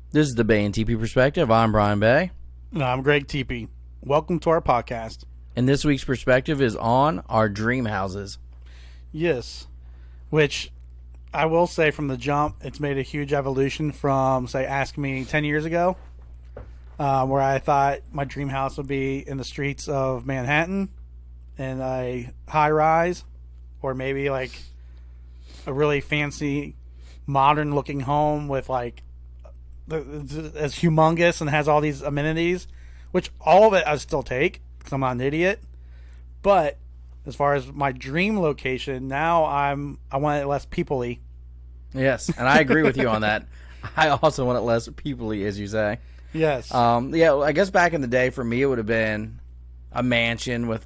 This is the Bay and Tepe Perspective. I'm Brian Bay. No, I'm Greg Tepe. Welcome to our podcast. And this week's perspective is on our dream houses. Yes, which I will say from the jump, it's made a huge evolution from, say, Ask Me 10 years ago, where I thought my dream house would be in the streets of Manhattan in a high-rise, or maybe like a really fancy, modern-looking home with like as humongous and has all these amenities, which all of it I still take because I'm not an idiot. But as far as my dream location, now I want it less people-y. Yes, and I agree with you on that. I also want it less people-y, as you say. Yes. Yeah, I guess back in the day for me it would have been a mansion with,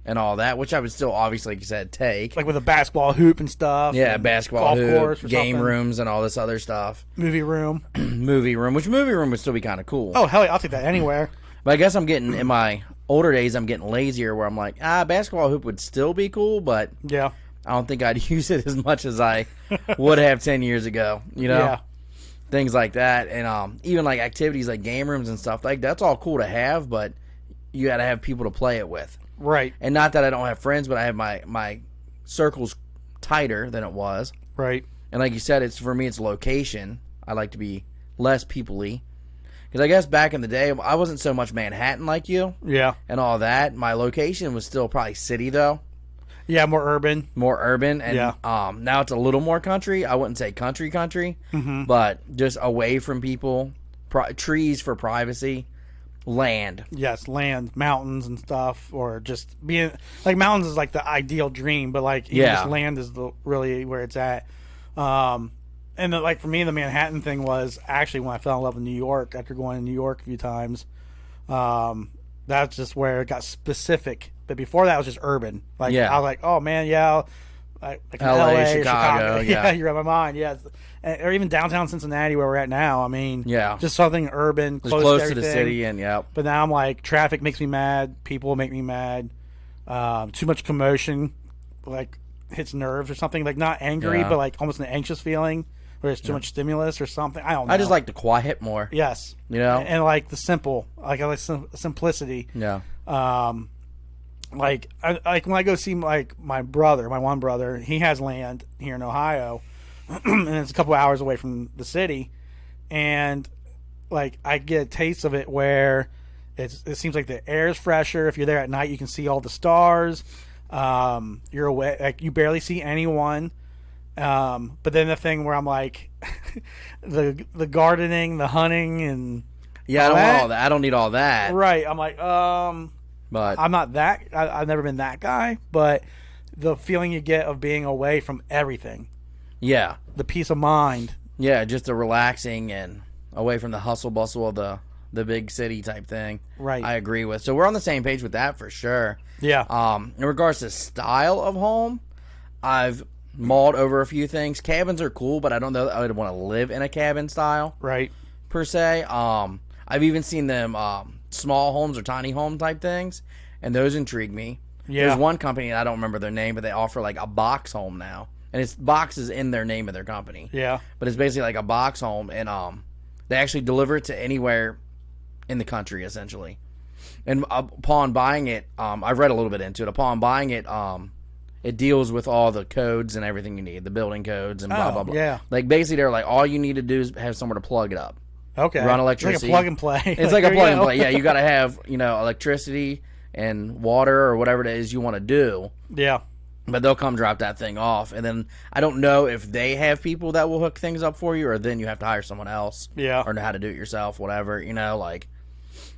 and all that, which I would still obviously, like you said, take. Like with a basketball hoop and stuff. Yeah, basketball golf hoop, course or game something. rooms and all this other stuff. Movie room. Movie room would still be kind of cool. Oh, hell yeah, I'll take that anywhere. But I guess in my older days, I'm getting lazier where I'm like, basketball hoop would still be cool, but Yeah. I don't think I'd use it as much as I would have 10 years ago, Yeah. Things like that. And even like activities like game rooms and stuff, like that's all cool to have, but you got to have people to play it with. Right. And not that I don't have friends, but I have my circles tighter than it was. Right. And like you said, for me, it's location. I like to be less people-y. Because I guess back in the day, I wasn't so much Manhattan like you. Yeah. And all that. My location was still probably city, though. Yeah, more urban. More urban. And Yeah. now it's a little more country. I wouldn't say country, but just away from people. Trees for privacy. Land. Yes, land, mountains and stuff, or just being like mountains is like the ideal dream, but like even just land is really where it's at. And like for me, the Manhattan thing was actually when I fell in love with New York after going to New York a few times. That's just where it got specific. But before that, it was just urban. Like I was like, oh man, yeah, like LA, Chicago. Yeah, you're on my mind. Yeah, or even downtown Cincinnati where we're at now. I mean, just something urban, close to the city, and But now I'm like, traffic makes me mad. People make me mad. Too much commotion, like hits nerves or something. Like not angry, but like almost an anxious feeling, where there's too much stimulus or something. I don't know. I just like the quiet more. Yes, and like the simple. Like I like simplicity. Yeah. Like when I go see like my one brother, he has land here in Ohio, and it's a couple hours away from the city, and like I get a taste of it where it seems like the air is fresher. If you're there at night, you can see all the stars. You're away, like you barely see anyone. But then the thing where I'm like, the gardening, the hunting, and I don't want all that. I don't need all that. Right. I'm like, but I'm not that. I've never been that guy. But the feeling you get of being away from everything. Yeah. The peace of mind. Yeah, just the relaxing and away from the hustle bustle of the big city type thing. Right. I agree with. So we're on the same page with that for sure. Yeah. In regards to style of home, I've mulled over a few things. Cabins are cool, but I don't know that I would want to live in a cabin style. Right. Per se. I've even seen them small homes or tiny home type things, and those intrigue me. Yeah. There's one company, I don't remember their name, but they offer like a box home now. And it's boxes in their name of their company. Yeah. But it's basically like a box home, and they actually deliver it to anywhere in the country, essentially. And upon buying it, I've read a little bit into it. Upon buying it, it deals with all the codes and everything you need, the building codes and blah, blah, blah. Yeah. Like, basically, they're like, all you need to do is have somewhere to plug it up. Okay. Run electricity. It's like a plug and play. It's like a plug and play. Yeah, you got to have, electricity and water or whatever it is you want to do. Yeah. But they'll come drop that thing off. And then I don't know if they have people that will hook things up for you, or then you have to hire someone else. Yeah. Or know how to do it yourself, whatever.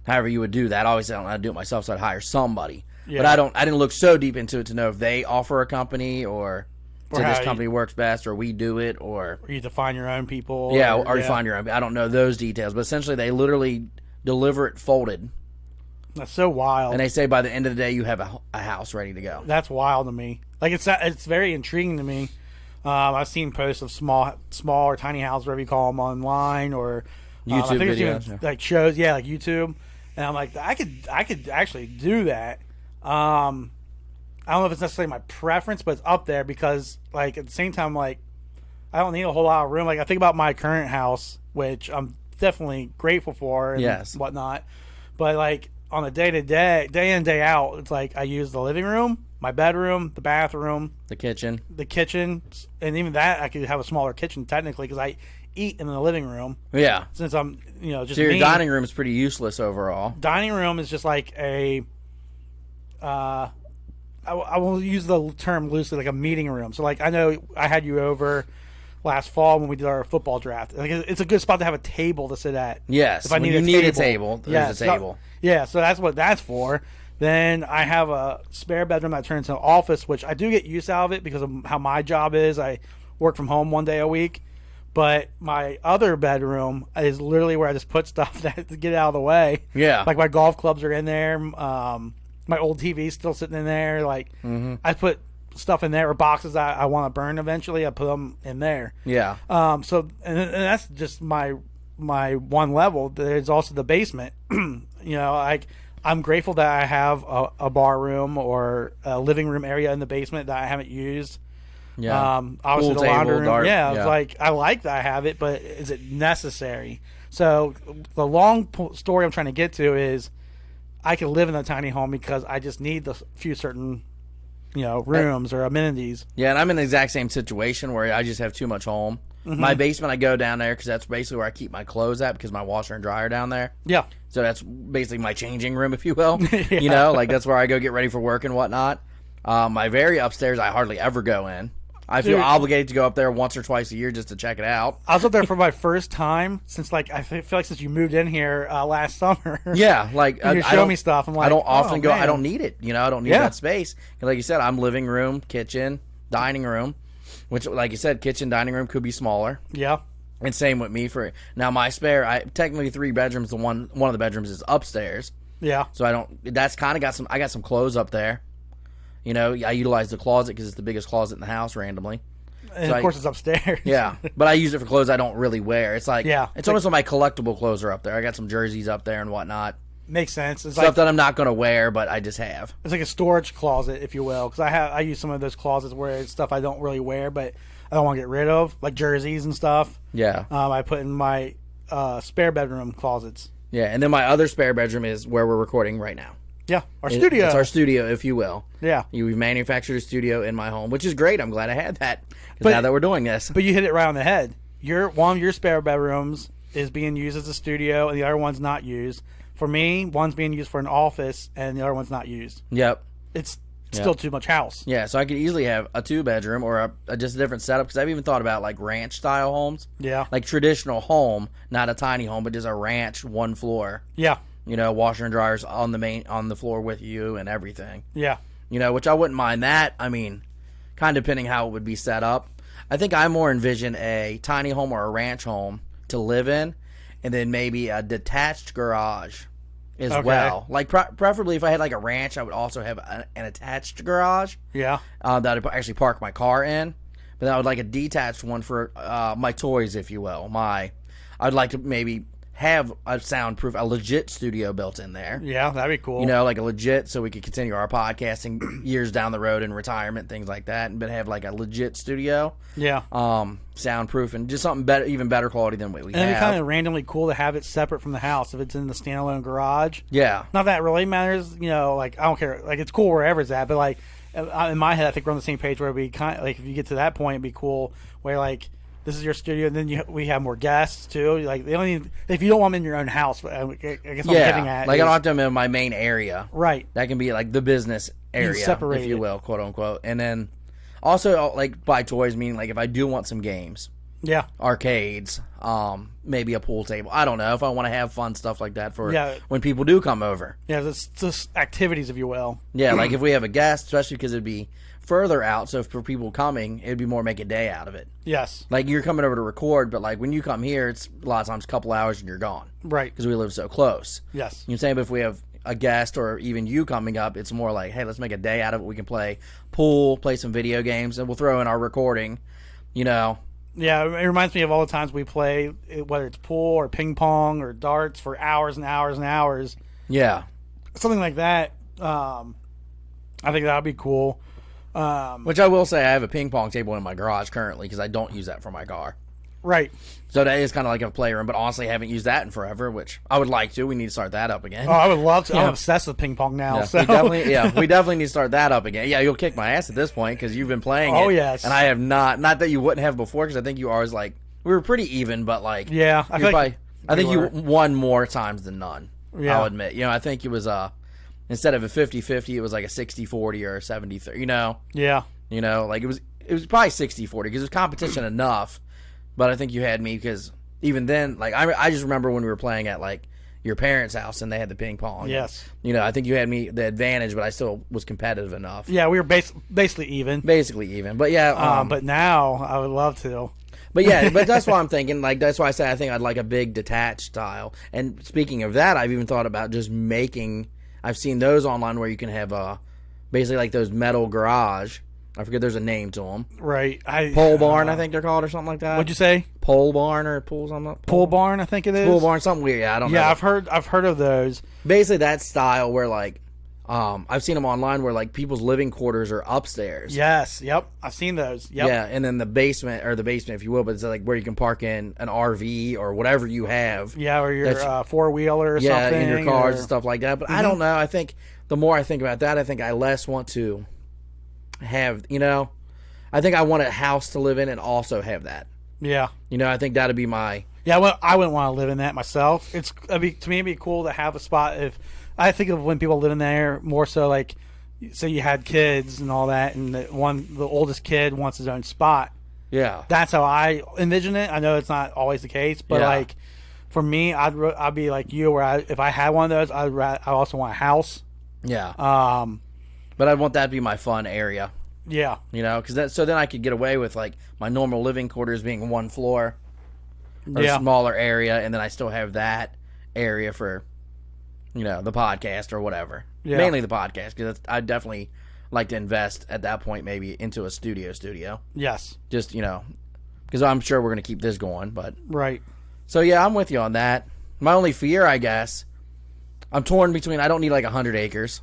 However you would do that. Obviously, I don't know how to do it myself, so I'd hire somebody. Yeah. But I didn't look so deep into it to know if they offer a company or this company works best, or we do it, or you define your own people. Yeah, or you find your own. I don't know those details, but essentially they literally deliver it folded. That's so wild. And they say by the end of the day you have a house ready to go. That's wild to me. Like it's very intriguing to me. I've seen posts of small or tiny houses, whatever you call them, online or YouTube I think videos, even, like shows, like YouTube. And I'm like, I could actually do that. I don't know if it's necessarily my preference, but it's up there because, like, at the same time, like, I don't need a whole lot of room. Like I think about my current house, which I'm definitely grateful for and Yes. whatnot. But like on a day in, day out, it's like I use the living room, my bedroom, the bathroom, The kitchen. the kitchen, and even that I could have a smaller kitchen technically because I eat in the living room Yeah. since I'm just So your me. dining room is pretty useless overall. Dining room is just like a I will use the term loosely, like a meeting room. So like I know I had you over last fall when we did our football draft. Like it's a good spot to have a table to sit at. Yes. If I when need you a need a table. table, there's a table. Yeah, so that's what that's for. Then I have a spare bedroom that turns into an office, which I do get use out of it because of how my job is. I work from home 1 day a week. But my other bedroom is literally where I just put stuff to get out of the way. Yeah. Like my golf clubs are in there. My old TV's still sitting in there. Like I put stuff in there or boxes that I want to burn eventually. I put them in there. Yeah. So and that's just my one level. There's also the basement. Like I'm grateful that I have a bar room or a living room area in the basement that I haven't used. Yeah. Obviously Pool the laundry table, room. dart, Yeah, yeah. it's like I like that I have it, but is it necessary? So the long story I'm trying to get to is I can live in a tiny home because I just need the few certain rooms or amenities. Yeah, and I'm in the exact same situation where I just have too much home. My basement, I go down there because that's basically where I keep my clothes at because my washer and dryer down there. Yeah. So that's basically my changing room, if you will. Yeah. Like that's where I go get ready for work and whatnot. My very upstairs, I hardly ever go in. I feel Dude. obligated to go up there once or twice a year just to check it out. I was up there for my first time since I feel like since you moved in here last summer. Yeah, like You show me stuff. I'm like, I don't often oh, go. man. I don't need it. I don't need Yeah. that space. And like you said, I'm living room, kitchen, dining room, which, like you said, kitchen, dining room could be smaller. Yeah. And same with me for now. My spare, I technically 3 bedrooms. The one of the bedrooms is upstairs, Yeah. so I don't. That's kind of got some. I got some clothes up there. I utilize the closet because it's the biggest closet in the house randomly. And So of course it's upstairs. Yeah, but I use it for clothes I don't really wear. It's like Yeah. it's almost like my collectible clothes are up there. I got some jerseys up there and whatnot. Makes sense. It's Stuff like that I'm not going to wear, but I just have. it's like a storage closet, if you will, because I use some of those closets where it's stuff I don't really wear, but I don't want to get rid of, like jerseys and stuff. Yeah. I put in my spare bedroom closets. Yeah, and then my other spare bedroom is where we're recording right now. Yeah, our studio. It's our studio, if you will. Yeah, We've manufactured a studio in my home, which is great. I'm glad I had that. 'Cause But- now that we're doing this. but you hit it right on the head. One of your spare bedrooms is being used as a studio, and the other one's not used. For me, one's being used for an office, and the other one's not used. Yep. It's still too much house. Yeah, so I could easily have a 2-bedroom or just a different setup because I've even thought about like ranch-style homes. Yeah, Like traditional home, not a tiny home, but just a ranch, 1 floor. yeah, Washer and dryers on the floor with you and everything. yeah. Which I wouldn't mind that. I mean, kind of depending how it would be set up. I think I more envision a tiny home or a ranch home to live in, and then maybe a detached garage as Okay. well. Like preferably if I had like a ranch, I would also have an attached garage Yeah. that I'd actually park my car in. But then I would like a detached one for my toys, if you will. I'd like to maybe have a soundproof, a legit studio built in there. Yeah, that'd be cool. Like a legit, so we could continue our podcasting years down the road in retirement, things like that, but have like a legit studio, Yeah. soundproof, and just something better, even better quality than what we And it'd be have. kind of randomly cool to have it separate from the house if it's in the standalone garage. Yeah, Not that it really matters, like I don't care. Like it's cool wherever it's at, but like in my head, I think we're on the same page where we kind of like if you get to that point, it'd be cool where like this is your studio, and then we have more guests too. Like they don't need if you don't want them in your own house. I guess what I'm getting yeah. at Like is, I don't have to have them in my main area. right. That can be like the business area, separate if you it. will, quote unquote, and then also like buy toys. Meaning like if I do want some games, Yeah. arcades, maybe a pool table. I don't know if I want to have fun stuff like that for Yeah. when people do come over. Yeah. It's just activities, if you will. Yeah, like if we have a guest, especially because it'd be further out. So for people coming, it'd be more make a day out of it. Yes. Like you're coming over to record, but like when you come here, it's a lot of times a couple hours and you're gone Right. because we live so close. Yes. You know what I'm saying? But if we have a guest or even you coming up, it's more like, hey, let's make a day out of it. We can play pool, play some video games, and we'll throw in our recording. Yeah, it reminds me of all the times we play, whether it's pool or ping pong or darts for hours and hours and hours. Yeah. Something like that. I think that would be cool. Which I will say, I have a ping pong table in my garage currently because I don't use that for my car. Right. So that is kind of like a playroom, but honestly, I haven't used that in forever, which I would like to. We need to start that up again. Oh, I would love to. Yeah. I'm obsessed with ping pong now. Yeah, So. we definitely need to start that up again. Yeah, you'll kick my ass at this point because you've been playing it. Oh, yes. And I have not. Not that you wouldn't have before, because I think you always like we were pretty even, but like Yeah, I feel like I think you won more times than none. Yeah. I'll admit. You know, I think it was instead of a 50-50, it was like a 60-40 or a 70-30. You know. Yeah. You know, like it was probably 60-40 because it was competition enough. But I think you had me because even then, like I just remember when we were playing at like your parents' house and they had the ping pong. Yes. You know, I think you had me the advantage, but I still was competitive enough. Yeah, we were basically even. Basically even, but yeah. But now I would love to. But yeah, but that's why I'm thinking. Like that's why I say I think I'd like a big detached style. And speaking of that, I've even thought about just making. I've seen those online where you can have basically like those metal garage. I forget there's a name to them. Right. Pole barn, I think they're called, or something like that. What'd you say? Pole barn or pool something? Pole barn, I think it is. Pool barn, something weird. Yeah, I don't know. Yeah, I've heard of those. Basically, that style where like, I've seen them online where like people's living quarters are upstairs. Yes. Yep. I've seen those. Yep. Yeah, and then the basement, if you will, but it's like where you can park in an RV or whatever you have. Yeah, or your four-wheeler or yeah, something. in your cars and stuff like that. But I don't know. I think the more I think about that, I think I less want to have, you know, I think I want a house to live in and also have that. Yeah. You know, I think that'd be my... Yeah, well, I wouldn't want to live in that myself. To me, it'd be cool to have a spot. If I think of when people live in there, more so like, say you had kids and all that, and the oldest kid wants his own spot. Yeah. That's how I envision it. I know it's not always the case, but like for me, I'd be like you, where if I had one of those, I also want a house. Yeah. But I'd want that to be my fun area. Yeah. You know, because so then I could get away with like my normal living quarters being one floor or a smaller area, and then I still have that area for, you know, the podcast or whatever. Yeah. Mainly the podcast, because I'd definitely like to invest at that point maybe into a studio. Yes. Just, you know, because I'm sure we're going to keep this going. But right. So, yeah, I'm with you on that. My only fear, I guess, I'm torn between, I don't need like 100 acres.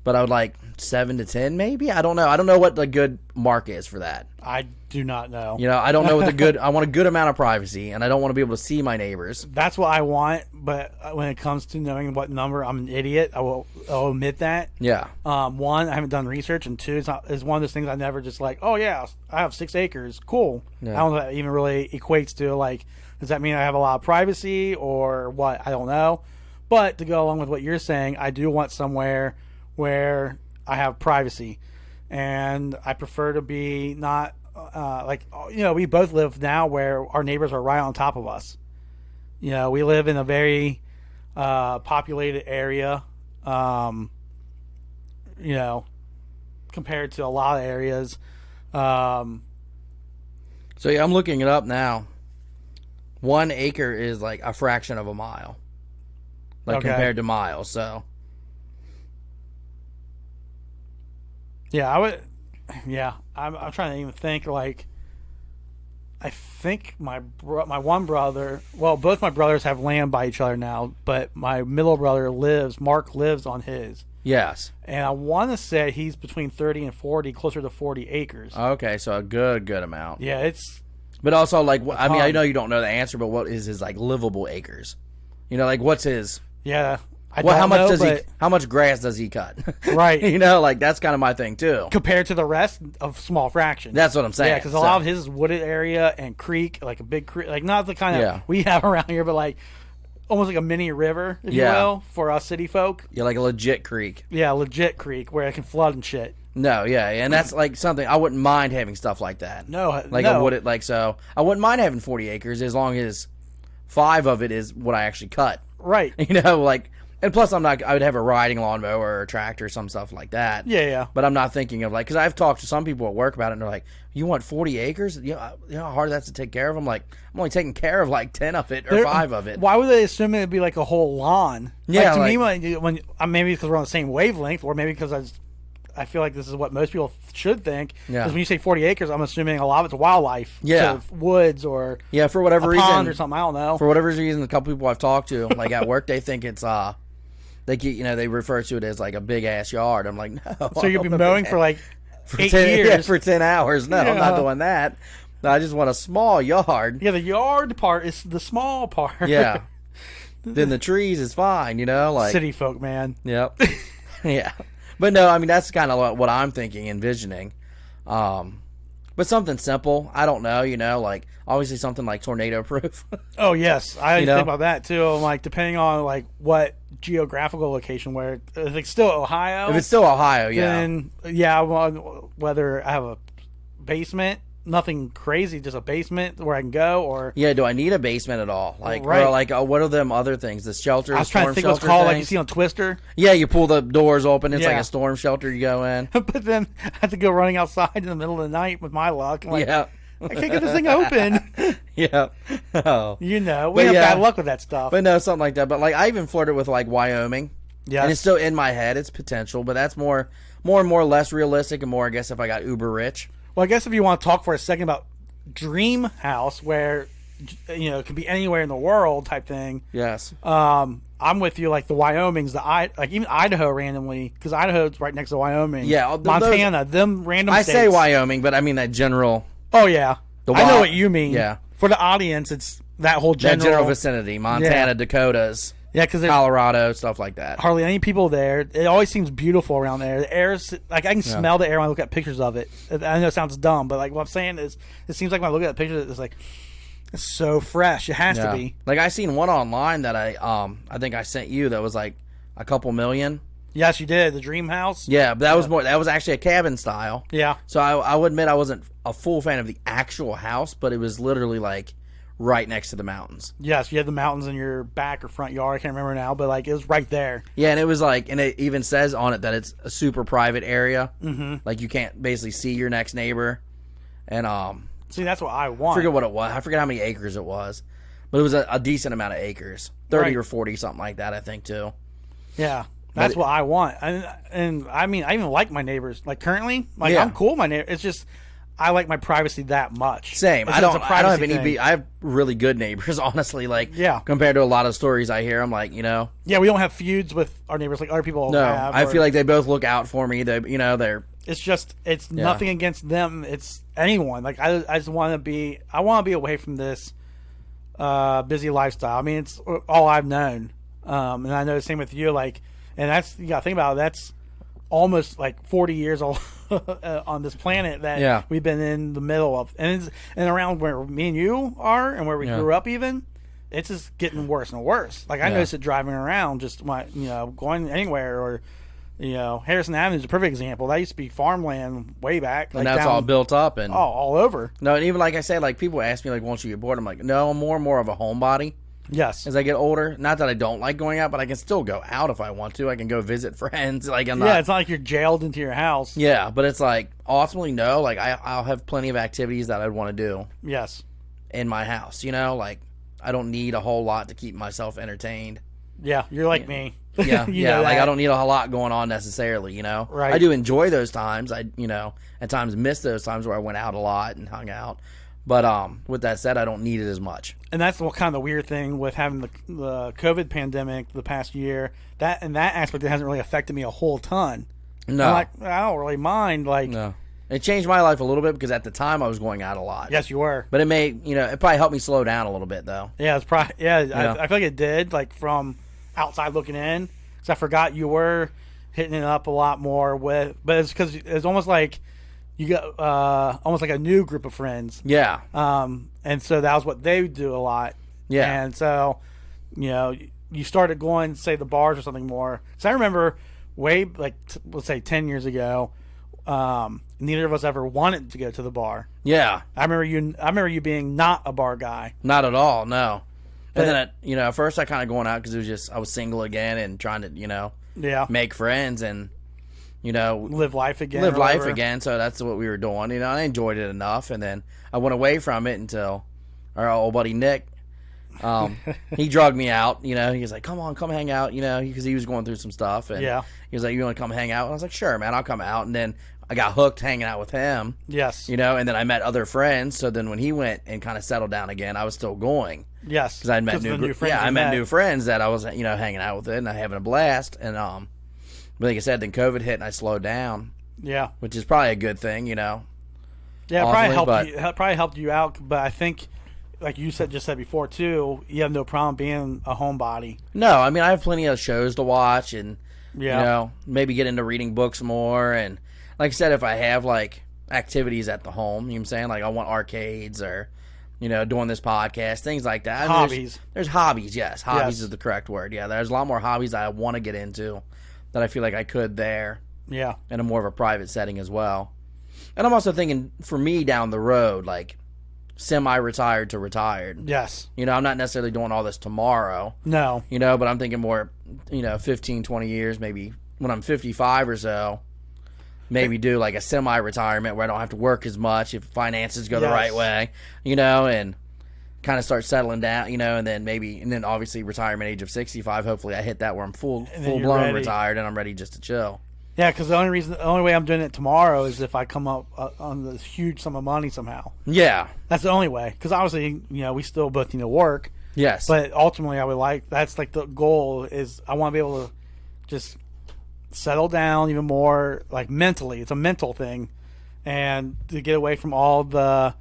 But I would like 7 to 10 maybe? I don't know. I don't know what the good mark is for that. I do not know. You know, I don't know what the good... I want a good amount of privacy, and I don't want to be able to see my neighbors. That's what I want, but when it comes to knowing what number, I'm an idiot. I'll admit that. Yeah. One, I haven't done research, and two, it's one of those things I never just like, oh yeah, I have 6 acres. Cool. Yeah. I don't know if that even really equates to like, does that mean I have a lot of privacy or what? I don't know. But to go along with what you're saying, I do want somewhere where I have privacy, and I prefer to be not like, you know, we both live now where our neighbors are right on top of us. You know, we live in a very populated area, you know, compared to a lot of areas. So yeah, I'm looking it up now. 1 acre is like a fraction of a mile, like compared to miles. So yeah, I would. Yeah, I'm trying to even think. Like, I think my one brother. Well, both my brothers have land by each other now, but my middle brother Mark lives on his. Yes. And I want to say he's between 30 and 40, closer to 40 acres. Okay, so a good amount. Yeah, it's. But also, like, I mean, I know you don't know the answer, but what is his like livable acres? You know, like what's his? Yeah. How much grass does he cut? Right. You know, like that's kind of my thing too. Compared to the rest of small fraction. That's what I'm saying. Yeah, because a lot of his is wooded area and creek, like a big creek, like not the kind of we have around here, but like almost like a mini river, if you will, for us city folk. Yeah, like a legit creek. Yeah, legit creek where it can flood and shit. No, yeah, and that's like something I wouldn't mind having stuff like that. No, like a wooded, like so. I wouldn't mind having 40 acres as long as 5 of it is what I actually cut. Right. You know, like. And plus, I would have a riding lawnmower or a tractor, some stuff like that. Yeah, yeah. But I'm not thinking of, like, because I've talked to some people at work about it, and they're like, you want 40 acres? You know how hard that's to take care of? I'm like, I'm only taking care of, like, 10 of it or 5 of it. Why would they assume it would be, like, a whole lawn? Yeah, like, to me, when maybe because we're on the same wavelength, or maybe because I feel like this is what most people should think. Yeah. Because when you say 40 acres, I'm assuming a lot of it's wildlife. Yeah. So woods or for whatever reason. Pond or something, I don't know. For whatever reason, a couple people I've talked to, like, at work, they think it's, they refer to it as like a big ass yard. I'm like, no. So you'll be mowing for like for 8 10, years. Yeah, for 10 hours. No, I'm not Yeah. doing that. I just want a small yard. Yeah, the yard part is the small part. Yeah. Then the trees is fine, like City folk, man. Yep. Yeah. But no, I mean that's kind of what I'm thinking, envisioning. But something simple. I don't know, like obviously something like tornado proof. Oh yes, I You know? think about that too. I'm like, depending on like what geographical location, where if it's still Ohio, If it's still Ohio, yeah. then yeah, I want whether I have a basement, nothing crazy, just a basement where I can go, or Yeah, do I need a basement at all? Like, Right. or like, what are them other things? The shelters, I was trying to storm think what's shelter called, like you things? see on Twister. Yeah, you pull the doors open. It's like Yeah. a storm shelter. You go in. But then I had to go running outside in the middle of the night with my luck. I'm like, Yeah. I can't get this thing open. Yeah. Oh. We But have yeah. bad luck with that stuff. But no, something like that. But like, I even flirted with like Wyoming. Yes. And it's still in my head. It's potential, but that's more and more less realistic, and more, I guess, if I got uber rich. Well, I guess if you want to talk for a second about dream house, where it can be anywhere in the world type thing. Yes. I'm with you. Like the Wyomings, like even Idaho randomly, because Idaho's right next to Wyoming. Yeah, Montana, them random. I states. say Wyoming, but I mean that general. Oh yeah, The I know Wy- what you mean. Yeah. For the audience, it's that whole That general. general vicinity, Montana, Yeah. Dakotas, Yeah, because there's Colorado, stuff like that. hardly any people there. It always seems beautiful around there. The air's like I can smell the air when I look at pictures of it. I know it sounds dumb, but like what I'm saying is, it seems like when I look at the pictures, it's like it's so fresh. It has to be. Like I seen one online that I think I sent you that was like a couple million. Yes, you did. The dream house. Yeah, but that was more. That was actually a cabin style. Yeah. So I would admit I wasn't a full fan of the actual house, but it was literally like right next to the mountains. Yes, you had the mountains in your back or front yard. I can't remember now, but like it was right there. Yeah, and it was like, and it even says on it that it's a super private area. Mm-hmm. Like you can't basically see your next neighbor. And See, that's what I want. I forget what it was. I forget how many acres it was, but it was a decent amount of acres, 30 Right. or 40, something like that. I think too. Yeah, that's what I want. And I mean, I even like my neighbors. Like currently, like Yeah. I'm cool with my neighbors. It's just I like my privacy that much. Same. It's I just don't a have privacy any. thing. I have really good neighbors, honestly. Like, Yeah. compared to a lot of stories I hear, I'm like, Yeah, we don't have feuds with our neighbors like other people no. have. I or- feel like they both look out for me. They're it's just it's nothing against them. It's anyone. Like I just want to be. I want to be away from this busy lifestyle. I mean, it's all I've known, and I know the same with you. Like, and that's you got to think about it, that's almost like 40 years old on this planet that we've been in the middle of, and around where me and you are, and where we grew up. Even it's just getting worse and worse. Like I noticed it driving around, just going anywhere or. Harrison Avenue is a perfect example. That used to be farmland way back. and that's all built up and all over. No, and even like I said, like people ask me like, won't you get bored? I'm like, no, I'm more and more of a homebody Yes. as I get older. Not that I don't like going out, but I can still go out if I want to. I can go visit friends. Like I'm not. Yeah, it's not like you're jailed into your house. Yeah, but it's like ultimately no. Like I'll have plenty of activities that I'd want to do Yes. in my house. Like I don't need a whole lot to keep myself entertained. Yeah, you're like me. Yeah, You yeah. know Like that. I don't need a whole lot going on necessarily. Right. I do enjoy those times. I at times miss those times where I went out a lot and hung out. But with that said, I don't need it as much. And that's what kind of the weird thing with having the COVID pandemic the past year. That in that aspect, it hasn't really affected me a whole ton. No, I'm like, I don't really mind. Like, no. It changed my life a little bit because at the time I was going out a lot. yes, you were. But it it probably helped me slow down a little bit though. Yeah, it's probably I feel like it did. Like from outside looking in, because I forgot you were hitting it up a lot more with. But it's because it's almost like you got almost like a new group of friends. Yeah. And so that was what they do a lot. Yeah. And so, you started going, say, the bars or something more. So I remember way, let's say 10 years ago, neither of us ever wanted to go to the bar. Yeah. I remember you being not a bar guy. Not at all. No. And then at first I kind of going out because it was just I was single again and trying to make friends and Live life again. live or life whatever. again. So that's what we were doing. I enjoyed it enough, and then I went away from it until our old buddy Nick. He drugged me out. He was like, "Come on, come hang out." Because he was going through some stuff, and Yeah. he was like, "You want to come hang out?" And I was like, "Sure, man, I'll come out." And then I got hooked hanging out with him. Yes. And then I met other friends. So then when he went and kind of settled down again, I was still going. Yes. Because I met new friends. I you met new friends that I was hanging out with it and I having a blast. And but like I said, then COVID hit and I slowed down. Yeah. which is probably a good thing, Yeah, ultimately, it probably helped you out, but I think, like you said before too, you have no problem being a homebody. No, I mean, I have plenty of shows to watch and, Yeah. maybe get into reading books more. And like I said, if I have, like, activities at the home, you know what I'm saying? Like, I want arcades or, doing this podcast, things like that. I mean, Hobbies. There's hobbies, yes. Hobbies Yes. is the correct word. Yeah, there's a lot more hobbies that I want to get into that I feel like I could there Yeah. in a more of a private setting as well. And I'm also thinking, for me down the road, like, semi-retired to retired. Yes. I'm not necessarily doing all this tomorrow. No. But I'm thinking more, 15, 20 years, maybe when I'm 55 or so, maybe do like a semi-retirement where I don't have to work as much if finances go the Yes. right way, and kind of start settling down, and then obviously retirement age of 65, hopefully I hit that where I'm And then full you're blown ready. retired and I'm ready just to chill. Yeah, because the only way I'm doing it tomorrow is if I come up on this huge sum of money somehow. Yeah. That's the only way. Because obviously, we still both need to work. Yes. But ultimately, that's like the goal is I want to be able to just settle down even more, like mentally. It's a mental thing. And to get away from all the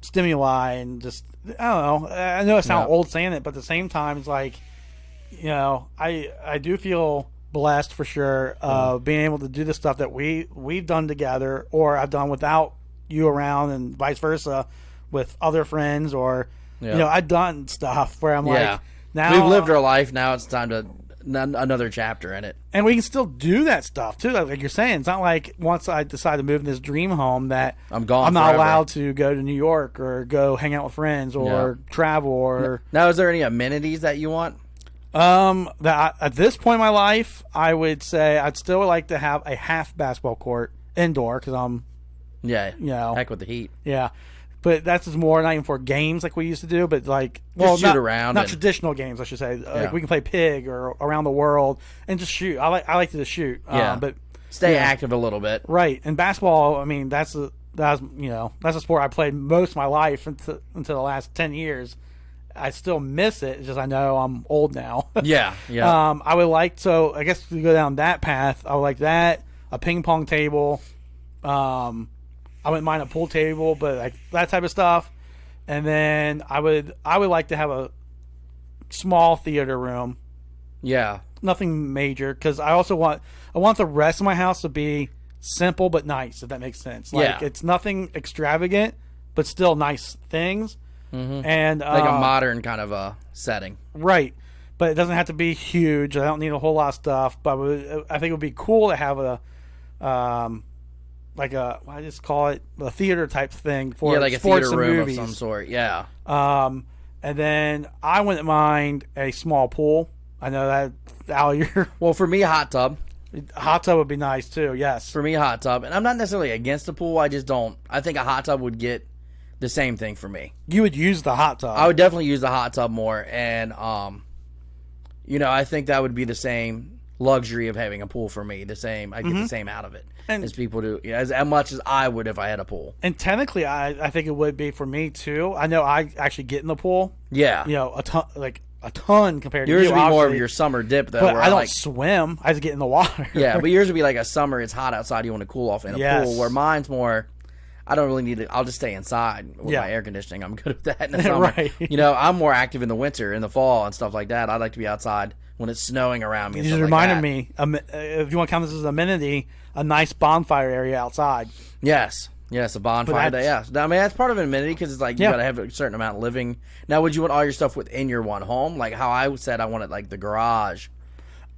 stimuli and just, I don't know. I know I sound old saying it, but at the same time, it's like, I do feel blessed for sure of being able to do the stuff that we've done together, or I've done without you around, and vice versa with other friends, or I've done stuff where I'm like, now we've lived our life. Now it's time to another chapter in it, and we can still do that stuff too. Like you're saying, it's not like once I decide to move in this dream home that I'm gone. I'm not forever. allowed to go to New York or go hang out with friends or travel or. Now, is there any amenities that you want? At this point in my life, I would say I'd still like to have a half basketball court indoor because I'm, heck with the heat. yeah. But that's just more not even for games like we used to do, but like Just shoot not, around not and- traditional games, I should say. Like we can play pig or around the world and just shoot. I like to just shoot. But Stay active a little bit. right, and basketball. I mean, that's a sport I played most of my life until the last 10 years. I still miss it. It's just I know I'm old now. Yeah. I would like I guess to go down that path. I would like that, a ping pong table. I wouldn't mind a pool table, but like that type of stuff. And then I would like to have a small theater room. Yeah. Nothing major, because I want the rest of my house to be simple but nice, if that makes sense. Like it's nothing extravagant, but still nice things. Mm-hmm. And Like a modern kind of a setting. right, but it doesn't have to be huge. I don't need a whole lot of stuff, but I think it would be cool to have I just call it a theater type thing for like a sports theater and room movies. of some sort. Yeah. And then I wouldn't mind a small pool. I know that Al, your Well, for me, hot tub. hot tub would be nice too. Yes. For me, hot tub. And I'm not necessarily against the pool. I just don't. I think a hot tub would get the same thing for me. You would use the hot tub. I would definitely use the hot tub more. And, I think that would be the same luxury of having a pool for me. The same. I get the same out of it as people do. As much as I would if I had a pool. And technically, I think it would be for me too. I know I actually get in the pool. Yeah. A ton compared Yours to you. would be more of obviously. your summer dip, though. But where I don't swim. I just get in the water. Yeah, but yours would be like a summer. It's hot outside. You want to cool off in a Yes. pool. Where mine's more. I don't really need to. I'll just stay inside with my air conditioning. I'm good with that in the summer. Right. I'm more active in the winter, in the fall, and stuff like that. I like to be outside when it's snowing around me. And You just stuff reminded like that. me, if you want to count this as an amenity, a nice bonfire area outside. Yes, a bonfire day. Yeah, I mean that's part of an amenity because it's like you got to have a certain amount of living. Now, would you want all your stuff within your one home? Like how I said, I wanted like the garage.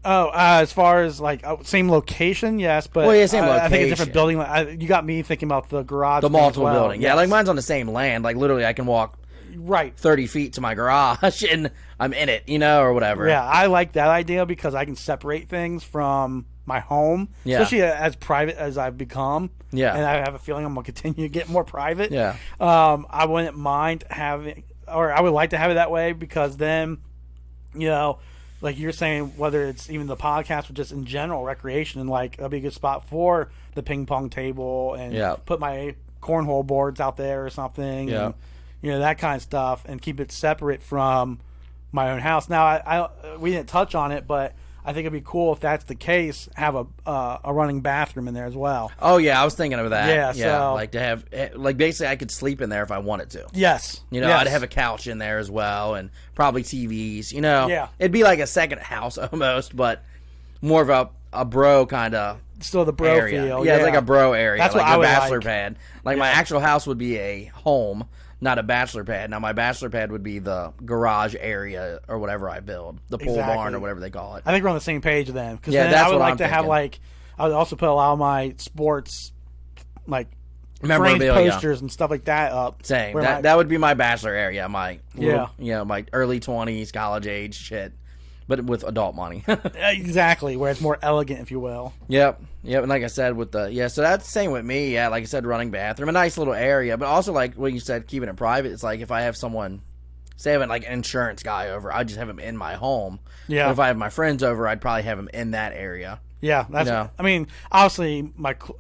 Oh, as far as like same location, yes, but Same I think it's location. different building. You got me thinking about the garage, The thing as multiple well. building. Yeah, Yes. like mine's on the same land. Like literally, I can walk right. 30 feet to my garage and I'm in it, or whatever. Yeah, I like that idea because I can separate things from my home, Yeah. especially as private as I've become. Yeah. And I have a feeling I'm going to continue to get more private. Yeah. I wouldn't mind having, or I would like to have it that way because then, like you're saying, whether it's even the podcast or just in general recreation, and like that'd be a good spot for the ping pong table and put my cornhole boards out there or something. Yeah. And, that kind of stuff, and keep it separate from my own house. Now, we didn't touch on it, but I think it'd be cool if that's the case. Have a running bathroom in there as well. Oh yeah, I was thinking of that. Yeah, so like to have like basically I could sleep in there if I wanted to. Yes, You know, yes. I'd have a couch in there as well, and probably TVs. You know, Yeah. it'd be like a second house almost, but more of a bro kind of Still the bro area. feel. Yeah, it's like a bro area. That's like what I a would bachelor like. pad. Like my actual house would be a home, not a bachelor pad. Now my bachelor pad would be the garage area or whatever I build, the pole Exactly. barn or whatever they call it. I think we're on the same page then. Because Yeah, then that's I would what like I'm to have thinking. like I would also put a lot of my sports like framed Memorabilia. posters and stuff like that up. Same. Where That would be my bachelor area. My Yeah. you know, my early 20s, college age shit, but with adult money. Exactly, where it's more elegant, if you will. Yep. And like I said, with so that's the same with me. Yeah, like I said, running bathroom, a nice little area, but also like what you said, keeping it private. It's like if I have someone, say, I have like an insurance guy over, I just have him in my home. Yeah. But if I have my friends over, I'd probably have him in that area. Yeah, that's. No. I mean, obviously,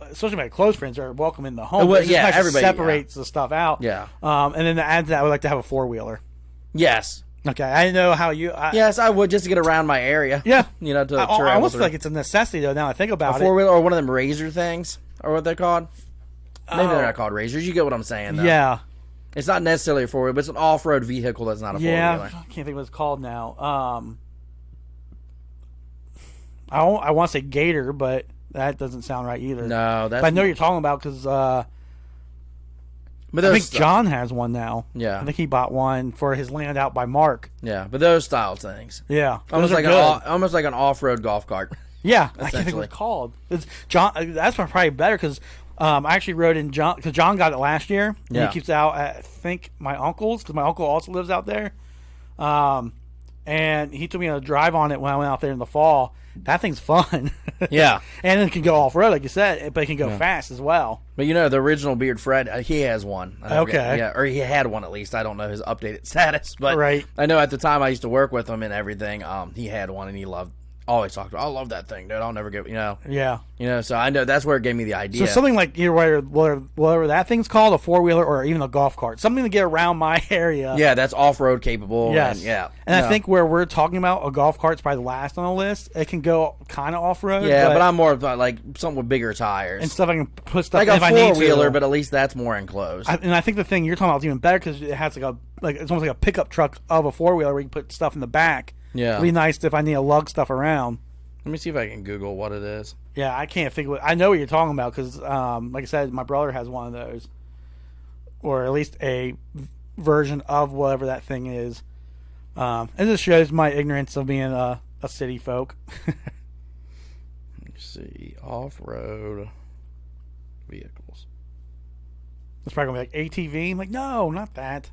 especially my close friends are welcome in the home. Well, It's just yeah, nice to everybody, separates the stuff out. Yeah. And then to add to that, I would like to have a 4-wheeler. Yes. Okay, I know how you. Yes, I would just to get around my area. Yeah. You know, to I travel almost through. feel like it's a necessity though. Now I think about a it. 4-wheeler or one of them razor things, or what they're called. Maybe Oh. they're not called razors. You get what I'm saying, though. Yeah. It's not necessarily a 4-wheeler, but it's an off-road vehicle that's not a 4-wheeler. Yeah, I can't think of what it's called now. I want to say Gator, but that doesn't sound right either. No, that's. But I know what you're talking about because But I those think John has one now. Yeah. I think he bought one for his land out by Mark. Yeah, but those style things. Yeah, Almost those are like good. almost like an off-road golf cart. Yeah, I can't think of essentially. what it's called. It's John. That's probably better because I actually rode in John because John got it last year. And Yeah. he keeps it out at I think my uncle's because my uncle also lives out there. And he took me on a drive on it when I went out there in the fall. That thing's fun. Yeah. And it can go off road, like you said, but it can go fast as well. But you know, the original Beard Fred, he has one. I forget. Okay. Yeah, or he had one at least. I don't know his updated status, but Right. I know at the time I used to work with him and everything. He had one and he always talked about. I love that thing, dude. I'll never get Yeah. So I know that's where it gave me the idea. So something like whatever that thing's called, a 4-wheeler or even a golf cart, something to get around my area. Yeah, that's off-road capable. Yes. And, yeah. And No. I think where we're talking about, a golf cart's probably the last on the list. It can go kind of off-road. Yeah, but I'm more about like something with bigger tires. and stuff I can put stuff like in a if I need to. four-wheeler, but at least that's more enclosed. And I think the thing you're talking about is even better because it has like it's almost like a pickup truck of a 4-wheeler where you can put stuff in the back. Yeah. It'd be nice if I need to lug stuff around. Let me see if I can Google what it is. Yeah, I can't think of I know what you're talking about because, like I said, my brother has one of those, or at least a version of whatever that thing is. And this shows my ignorance of being a city folk. Let's see. Off-road vehicles. It's probably gonna be like ATV. I'm like, no, not that.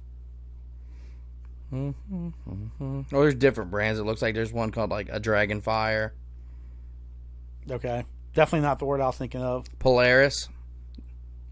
Oh, there's different brands. It looks like there's one called like a Dragonfire. Okay, definitely not the word I was thinking of. Polaris.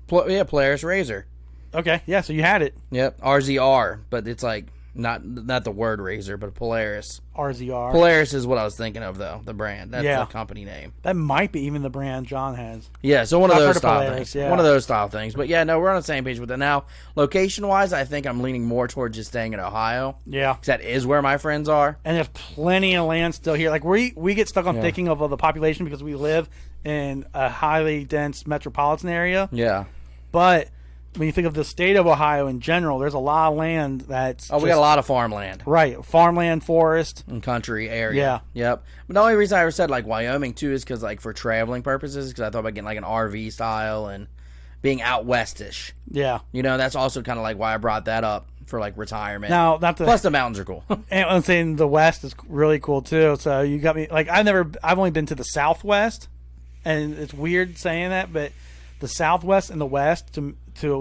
Polaris Razor. Okay, yeah, so you had it. Yep, RZR, but it's like not the word Razor, but Polaris. RZR. Polaris is what I was thinking of, though. The brand. That's Yeah. the company name. That might be even the brand John has. Yeah, so one of I've those heard of style Polaris, things. yeah. One of those style things. But yeah, no, we're on the same page with it. Now, location-wise, I think I'm leaning more towards just staying in Ohio. Yeah. 'Cause that is where my friends are. And there's plenty of land still here. Like we get stuck on thinking of the population because we live in a highly dense metropolitan area. Yeah. But when you think of the state of Ohio in general, there's a lot of land that's Oh, we got a lot of farmland right, farmland, forest. and country area. Yeah. Yep. But the only reason I ever said like Wyoming too is because like for traveling purposes, because I thought about getting like an RV style and being out westish. Yeah. You know, that's also kind of like why I brought that up for like retirement. Now, not the Plus the mountains are cool. and I'm saying the West is really cool too. So you got me like I've only been to the Southwest, and it's weird saying that, but the Southwest and the West to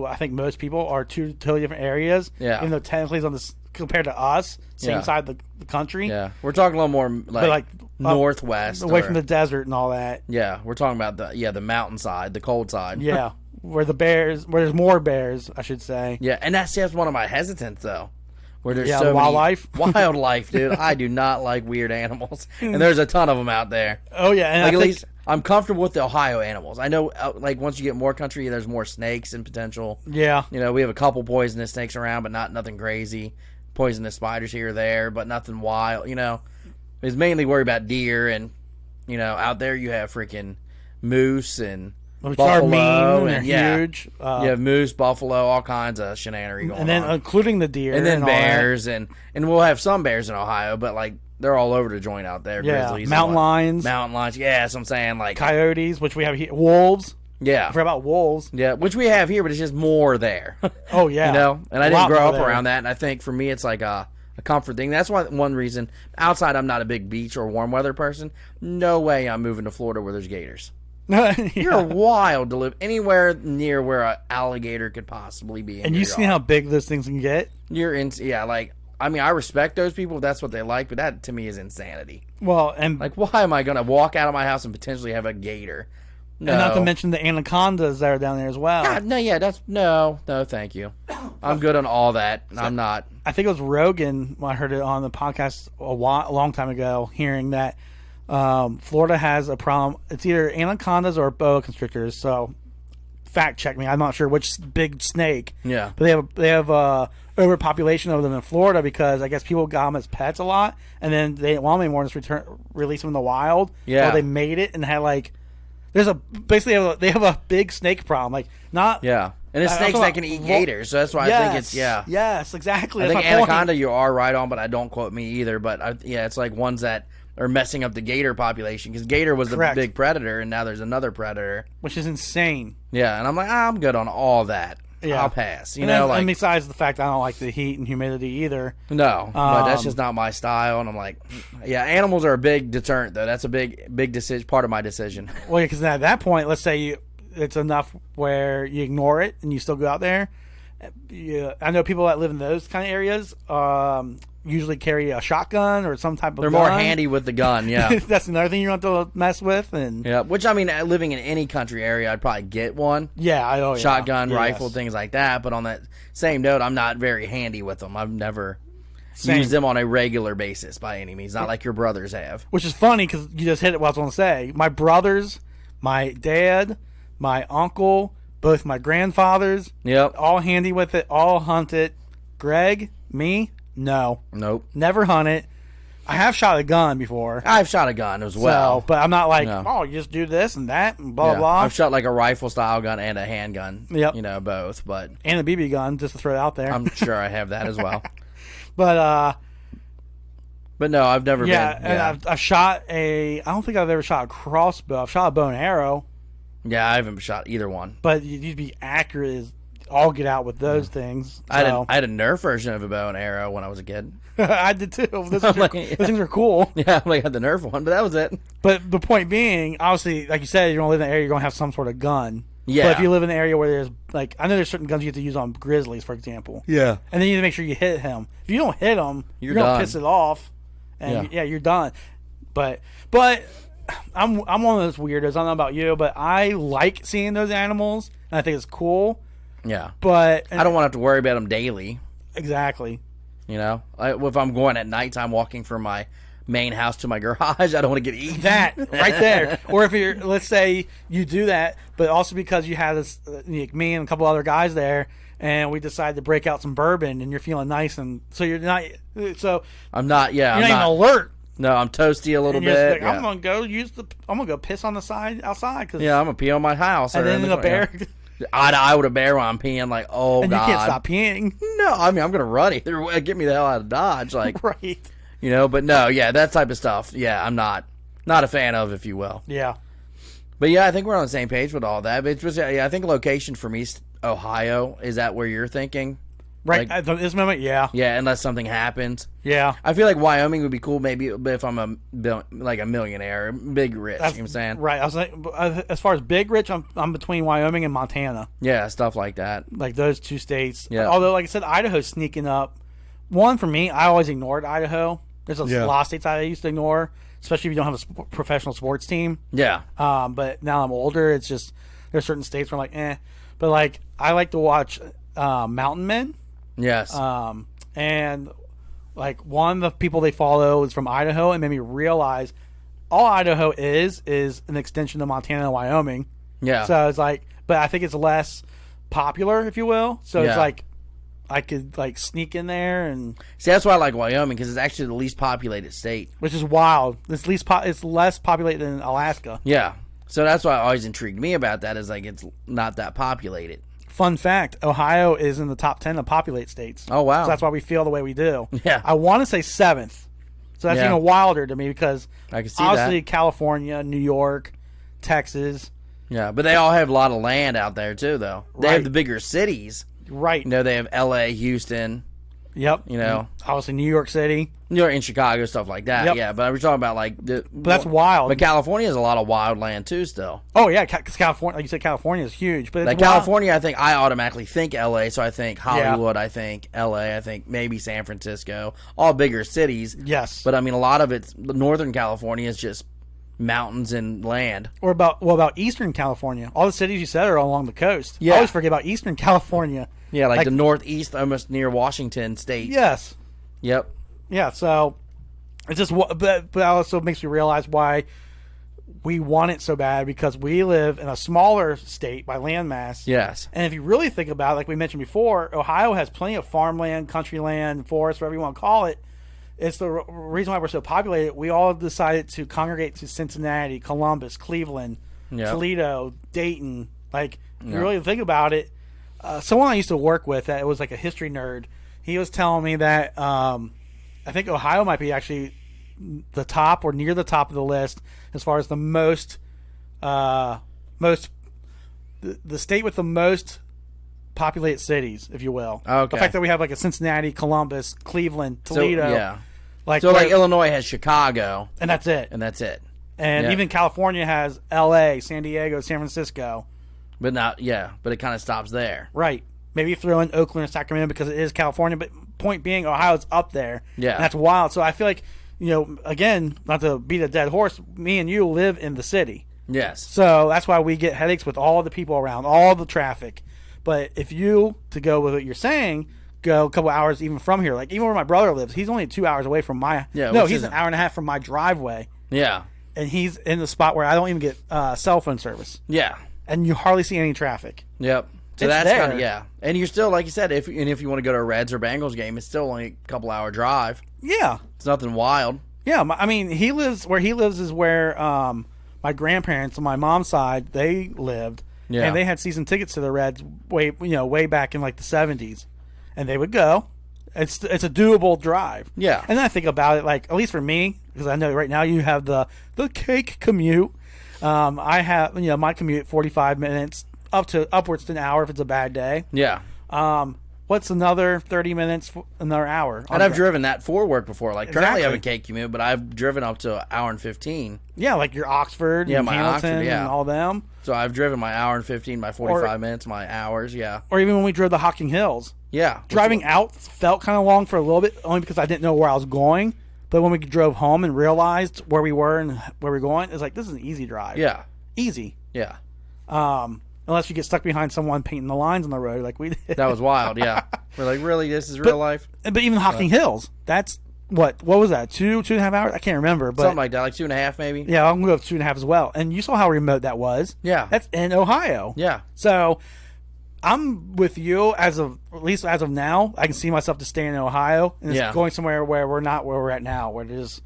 I think most people are two totally different areas. Yeah. Even though technically it's on this compared to us, same Yeah. side of the country. Yeah. We're talking a little more like northwest. away or- from the desert and all that. Yeah, we're talking about the mountain side, the cold side. Yeah. where there's more bears, I should say. Yeah, and that's one of my hesitants though. Where there's Yeah, so wildlife. many wildlife, dude. I do not like weird animals, and there's a ton of them out there. Oh yeah, and Like I at think, least I'm comfortable with the Ohio animals. I know, like once you get more country, there's more snakes and potential. yeah. You know, we have a couple poisonous snakes around, but nothing crazy. Poisonous spiders here or there, but nothing wild. You know, is mainly worried about deer, and out there you have freaking moose and Which are buffalo, mean, they're and huge. you have moose, buffalo, all kinds of shenanigans going and then on. including the deer, And then all that. bears, and we'll have some bears in Ohio, but like they're all over the joint out there. Yeah, Grizzlies, mountain lions, mountain lions. Yeah, that's what I'm saying. Like coyotes, which we have here, wolves. yeah, I forgot about wolves. yeah, which we have here, but it's just more there. Oh yeah, And I A didn't lot grow more up there. around that, and I think for me it's like a comfort thing. That's one reason. Outside, I'm not a big beach or warm weather person. No way I'm moving to Florida where there's gators. Yeah. You're wild to live anywhere near where an alligator could possibly be. And you see how big those things can get. You're in. Yeah, like I mean, I respect those people if that's what they like, but that to me is insanity. Well, and Like, why am I gonna walk out of my house and potentially have a gator? No. and not to mention the anacondas that are down there as well. God, no, yeah, that's no, thank you. I'm good on all that. I'm not. I think it was Rogan when I heard it on the podcast a long time ago, hearing that Florida has a problem. It's either anacondas or boa constrictors. So, fact check me. I'm not sure which big snake. Yeah. But they have overpopulation of them in Florida because I guess people got them as pets a lot, and then they didn't want them anymore and just release them in the wild. Yeah. Well, they made it and had like they have a big snake problem. Like not Yeah, and it's I'm snakes talking that can about eat gators, so that's why I think it's Yes, exactly. I That's think my point. anaconda you are right on, but I don't quote me either. But it's like ones that are messing up the gator population because gator was Correct. the big predator, and now there's another predator. Which is insane. Yeah, and I'm like, I'm good on all that. Yeah. I'll pass. And besides the fact I don't like the heat and humidity either. No, but that's just not my style. And I'm like, yeah, animals are a big deterrent, though. That's a big decision, part of my decision. Well, because at that point, let's say it's enough where you ignore it and you still go out there. Yeah, I know people that live in those kind of areas usually carry a shotgun or some type of They're gun. more handy with the gun, yeah. That's another thing you don't have to mess with. And Yeah, which, I mean, living in any country area, I'd probably get one. yeah, Shotgun, Yes. rifle, things like that. But on that same note, I'm not very handy with them. I've never Same. used them on a regular basis by any means. Not like your brothers have. Which is funny because you just hit it what I was going to say. My brothers, my dad, my uncle, both my grandfathers, Yep. all handy with it, all hunt it. Greg, me, no. Nope. Never hunt it. I have shot a gun before. I've shot a gun as well. So, but I'm not like, No. oh, you just do this and that and blah, Yeah, blah. I've shot like a rifle style gun and a handgun. Yep. Both. But And a BB gun, just to throw it out there. I'm sure I have that as well. But, But no, I've never yeah, been. and I've shot I don't think I've ever shot a crossbow. I've shot a bow and arrow, Yeah, I haven't shot either one. but you'd be accurate as all get out with those things. I So. had a Nerf version of a bow and arrow when I was a kid. I did too. Those Like, things are cool. Yeah, I had the Nerf one, but that was it. But the point being, obviously, like you said, you're going to live in an area, you're going to have some sort of gun. Yeah. But if you live in an area where there's, like, I know there's certain guns you have to use on grizzlies, for example. Yeah. And then you need to make sure you hit him. If you don't hit him, you're going done. to piss it off. And, Yeah. you're done. But I'm one of those weirdos. I don't know about you, but I like seeing those animals, and I think it's cool. Yeah. But I don't want to have to worry about them daily. Exactly. If I'm going at nighttime walking from my main house to my garage, I don't want to get eaten. That right there. Or if you're, let's say you do that, but also because you have this, like me and a couple other guys there, and we decide to break out some bourbon, and you're feeling nice, and so you're not. So I'm not. Yeah, you're I'm not not. even alert. No, I'm toasty a little And you're just bit. like, I'm gonna go I'm gonna go piss on the side outside. Cause, Yeah, I'm gonna pee on my house. and or then in the the bear, I would a bear when I'm peeing. Like, oh and god, you can't stop peeing. No, I mean I'm gonna run either way. Get me the hell out of Dodge. Like, Right. But no, yeah, that type of stuff. Yeah, I'm not a fan of, if you will. Yeah. But yeah, I think we're on the same page with all that. But it's just, yeah, I think location for me, Ohio, is that where you're thinking? Right. Like, At this moment, yeah. yeah, unless something happens. Yeah. I feel like Wyoming would be cool, maybe, but if I'm like a millionaire, big rich. You know what I'm saying? Right. I was like, as far as big rich, I'm between Wyoming and Montana. Yeah, stuff like that. Like those two states. Yeah. Although, like I said, Idaho's sneaking up. One, for me, I always ignored Idaho. There's a lot of states I used to ignore, especially if you don't have a professional sports team. Yeah. But now I'm older. It's just there's certain states where I'm like, eh. But like I like to watch Mountain Men. Yes. And like one of the people they follow is from Idaho, and made me realize all Idaho is an extension of Montana and Wyoming. yeah. So it's like, but I think it's less popular, if you will. So Yeah. it's like, I could like sneak in there, and See, that's why I like Wyoming, because it's actually the least populated state. which is wild. It's less populated than Alaska. Yeah. So that's why always intrigued me about that, is like it's not that populated. Fun fact: Ohio is in the top 10 of populate states. Oh, wow. So that's why we feel the way we do. Yeah. I want to say 7th. So that's Yeah. even wilder to me because I can see obviously that. California, New York, Texas. Yeah, but they all have a lot of land out there too, though. They Right. have the bigger cities. Right. You know, they have L.A., Houston, Yep. you know, Obviously New York City. New York and Chicago, stuff like that. Yep. Yeah, but we're talking about like the. But that's wild. But California has a lot of wild land too, still. Oh yeah, because California, like you said, California is huge. But it's Like wild. California, I think I automatically think L.A., so I think Hollywood, I think L.A., I think maybe San Francisco, all bigger cities. Yes. But I mean, a lot of it's Northern California is just mountains and land. Or about Eastern California? All the cities you said are along the coast. Yeah. I always forget about Eastern California. Yeah, like the Northeast, almost near Washington State. Yes. Yep. Yeah. So it's just, but also makes me realize why we want it so bad, because we live in a smaller state by landmass. Yes. And if you really think about it, like we mentioned before, Ohio has plenty of farmland, country land, forest, whatever you want to call it. It's the reason why we're so populated. We all decided to congregate to Cincinnati, Columbus, Cleveland, Yep. Toledo, Dayton. Like, if you Yep. really think about it, someone I used to work with that was like a history nerd, he was telling me that I think Ohio might be actually the top or near the top of the list as far as the the state with the most populated cities, if you will. Okay. The fact that we have like a Cincinnati, Columbus, Cleveland, So, Toledo. yeah. Like, So, like, Illinois has Chicago, and that's it. and that's it. And yeah. even California has L.A., San Diego, San Francisco. But not, yeah, but it kind of stops there. Right. Maybe throw in Oakland and Sacramento because it is California. But point being, Ohio's up there. Yeah. And that's wild. So I feel like, again, not to beat a dead horse, me and you live in the city. Yes. So that's why we get headaches with all the people around, all the traffic. But if you, to go with what you're saying, go a couple hours even from here, like even where my brother lives, he's only 2 hours away from my. Yeah, No, which he's isn't- an hour and a half from my driveway, Yeah. and he's in the spot where I don't even get cell phone service, Yeah. and you hardly see any traffic. Yep. So It's that's there. kind of, yeah. And you're still, like you said, if you want to go to a Reds or Bengals game, it's still only a couple hour drive. Yeah, It's nothing wild. yeah. I mean, he lives where he lives is where my grandparents on my mom's side they lived, Yeah. and they had season tickets to the Reds way back in like the 70s, and they would go. It's a doable drive. Yeah. And then I think about it, like, at least for me, because I know right now you have the cake commute. I have, my commute 45 minutes upwards to an hour if it's a bad day. Yeah. What's another 30 minutes, another hour? And I've driven that for work before. Like, currently I have a Exactly. cake commute, but I've driven up to an hour and 15. Yeah, like your Oxford Yeah, and my Hamilton Oxford, yeah. and all them. So I've driven my hour and 15, my 45 minutes, my hours. Yeah. Or even when we drove the Hocking Hills. Yeah. Driving out felt kind of long for a little bit, only because I didn't know where I was going. But when we drove home and realized where we were and where we we're going, it's like, this is an easy drive. Yeah. Easy. Yeah. Unless you get stuck behind someone painting the lines on the road like we did. That was wild. Yeah. We're like, really? This is real life? But even Hocking Hills, that's, what was that, 2.5 hours? I can't remember. But Something like that, like 2.5 maybe. yeah, I'm going to go 2.5 as well. And you saw how remote that was. Yeah. That's in Ohio. Yeah. So I'm with you at least as of now. I can see myself to staying in Ohio and just Yeah. going somewhere where we're not where we're at now, where there's